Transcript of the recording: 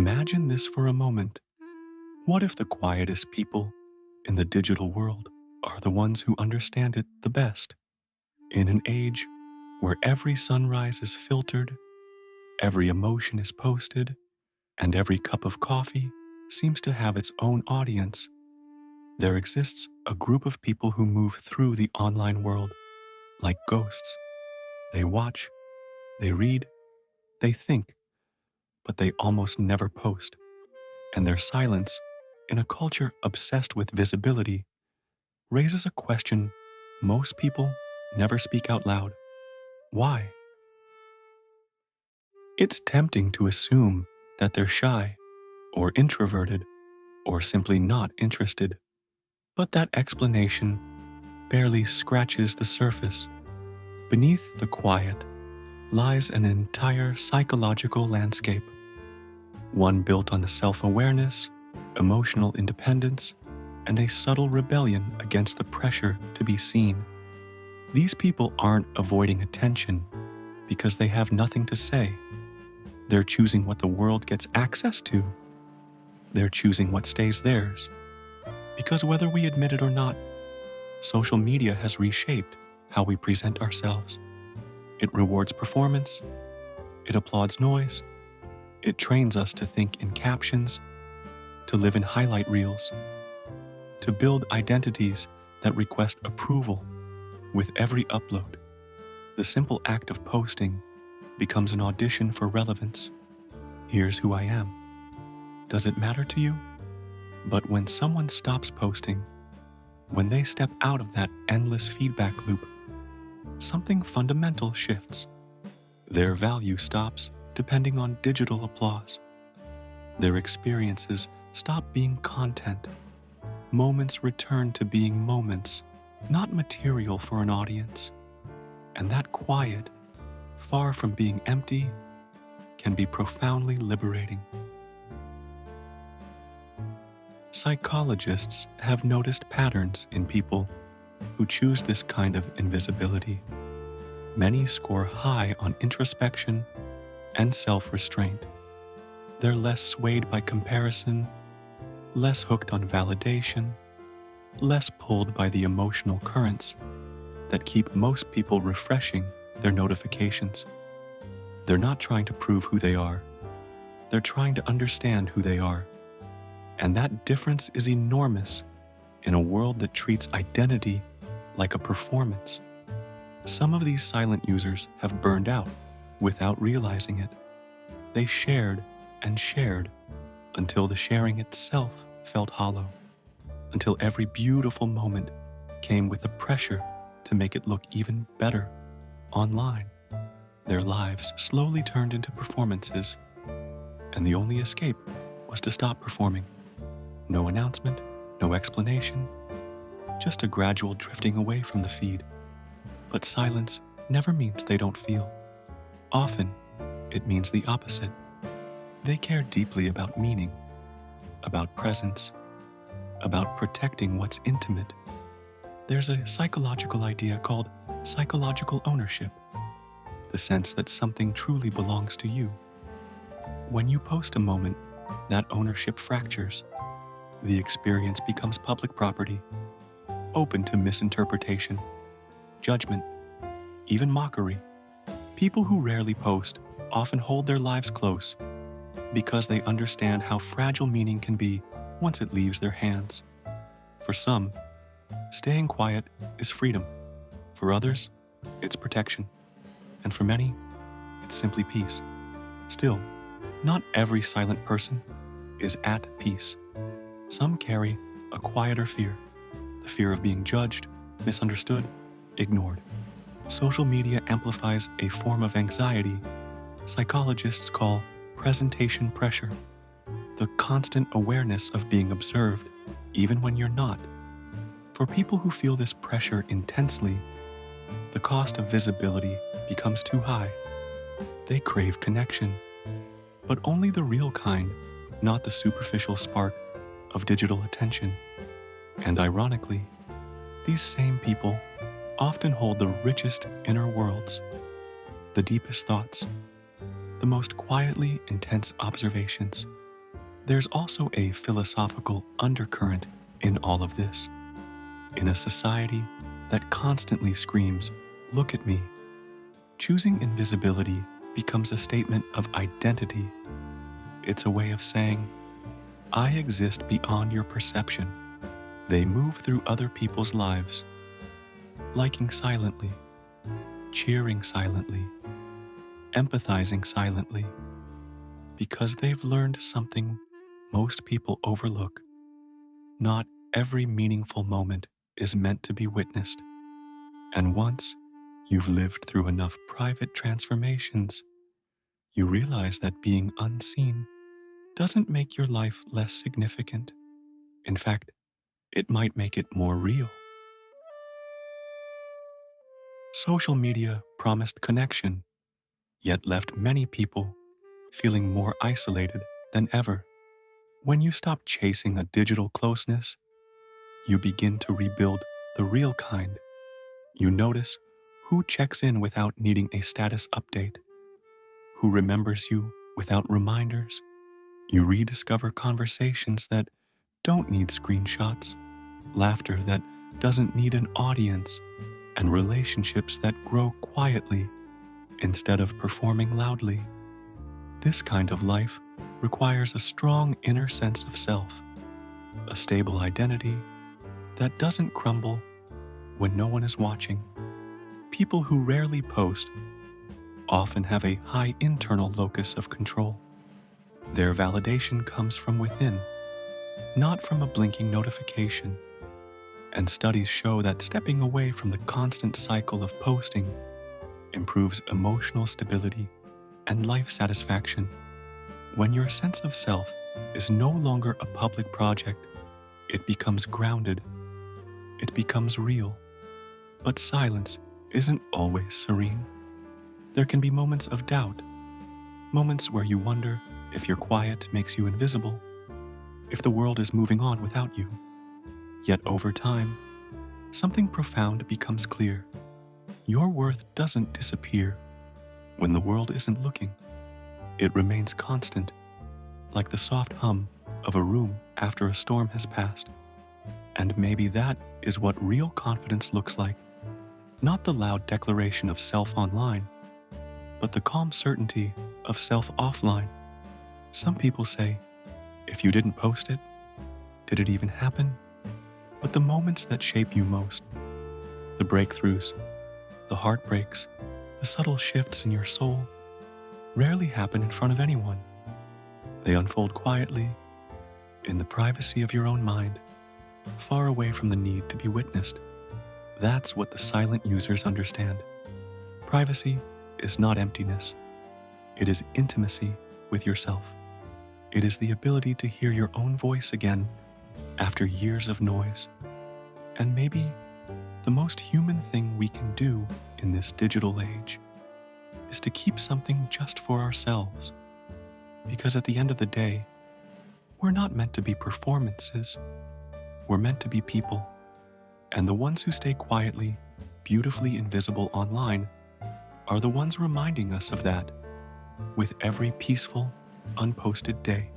Imagine this for a moment. What if the quietest people in the digital world are the ones who understand it the best? In an age where every sunrise is filtered, every emotion is posted, and every cup of coffee seems to have its own audience, there exists a group of people who move through the online world like ghosts. They watch, they read, they think, but they almost never post. And their silence, in a culture obsessed with visibility, raises a question most people never speak out loud. Why? It's tempting to assume that they're shy, or introverted, or simply not interested. But that explanation barely scratches the surface. Beneath the quiet lies an entire psychological landscape, one built on self-awareness, emotional independence, and a subtle rebellion against the pressure to be seen. These people aren't avoiding attention because they have nothing to say. They're choosing what the world gets access to. They're choosing what stays theirs. Because whether we admit it or not, social media has reshaped how we present ourselves. It rewards performance. It applauds noise. It trains us to think in captions, to live in highlight reels, to build identities that request approval with every upload. The simple act of posting becomes an audition for relevance. Here's who I am. Does it matter to you? But when someone stops posting, when they step out of that endless feedback loop, something fundamental shifts. Their value stops depending on digital applause. Their experiences stop being content. Moments return to being moments, not material for an audience. And that quiet, far from being empty, can be profoundly liberating. Psychologists have noticed patterns in people who choose this kind of invisibility. Many score high on introspection and self-restraint. They're less swayed by comparison, less hooked on validation, less pulled by the emotional currents that keep most people refreshing their notifications. They're not trying to prove who they are. They're trying to understand who they are. And that difference is enormous in a world that treats identity like a performance. Some of these silent users have burned out without realizing it. They shared and shared until the sharing itself felt hollow, until every beautiful moment came with the pressure to make it look even better online. Their lives slowly turned into performances, and the only escape was to stop performing. No announcement, no explanation, just a gradual drifting away from the feed. But silence never means they don't feel. Often, it means the opposite. They care deeply about meaning, about presence, about protecting what's intimate. There's a psychological idea called psychological ownership, the sense that something truly belongs to you. When you post a moment, that ownership fractures. The experience becomes public property, open to misinterpretation, judgment, even mockery. People who rarely post often hold their lives close because they understand how fragile meaning can be once it leaves their hands. For some, staying quiet is freedom. For others, it's protection. And for many, it's simply peace. Still, not every silent person is at peace. Some carry a quieter fear, the fear of being judged, misunderstood, ignored. Social media amplifies a form of anxiety psychologists call presentation pressure, the constant awareness of being observed, even when you're not. For people who feel this pressure intensely, the cost of visibility becomes too high. They crave connection, but only the real kind, not the superficial spark of digital attention. And ironically, these same people often hold the richest inner worlds, the deepest thoughts, the most quietly intense observations. There's also a philosophical undercurrent in all of this. In a society that constantly screams, "Look at me," choosing invisibility becomes a statement of identity. It's a way of saying, I exist beyond your perception. They move through other people's lives, liking silently, cheering silently, empathizing silently, because they've learned something most people overlook. Not every meaningful moment is meant to be witnessed. And once you've lived through enough private transformations, you realize that being unseen doesn't make your life less significant. In fact, it might make it more real. Social media promised connection, yet left many people feeling more isolated than ever. When you stop chasing a digital closeness, you begin to rebuild the real kind. You notice who checks in without needing a status update, who remembers you without reminders. You rediscover conversations that don't need screenshots, laughter that doesn't need an audience, and relationships that grow quietly instead of performing loudly. This kind of life requires a strong inner sense of self, a stable identity that doesn't crumble when no one is watching. People who rarely post often have a high internal locus of control. Their validation comes from within, not from a blinking notification. And studies show that stepping away from the constant cycle of posting improves emotional stability and life satisfaction. When your sense of self is no longer a public project, it becomes grounded. It becomes real. But silence isn't always serene. There can be moments of doubt, moments where you wonder if your quiet makes you invisible, if the world is moving on without you. Yet over time, something profound becomes clear. Your worth doesn't disappear when the world isn't looking. It remains constant, like the soft hum of a room after a storm has passed. And maybe that is what real confidence looks like. Not the loud declaration of self online, but the calm certainty of self offline. Some people say, if you didn't post it, did it even happen? But the moments that shape you most, the breakthroughs, the heartbreaks, the subtle shifts in your soul, rarely happen in front of anyone. They unfold quietly, in the privacy of your own mind, far away from the need to be witnessed. That's what the silent users understand. Privacy is not emptiness. It is intimacy with yourself. It is the ability to hear your own voice again after years of noise. And maybe the most human thing we can do in this digital age is to keep something just for ourselves. Because at the end of the day, we're not meant to be performances. We're meant to be people. And the ones who stay quietly, beautifully invisible online are the ones reminding us of that with every peaceful, unposted day.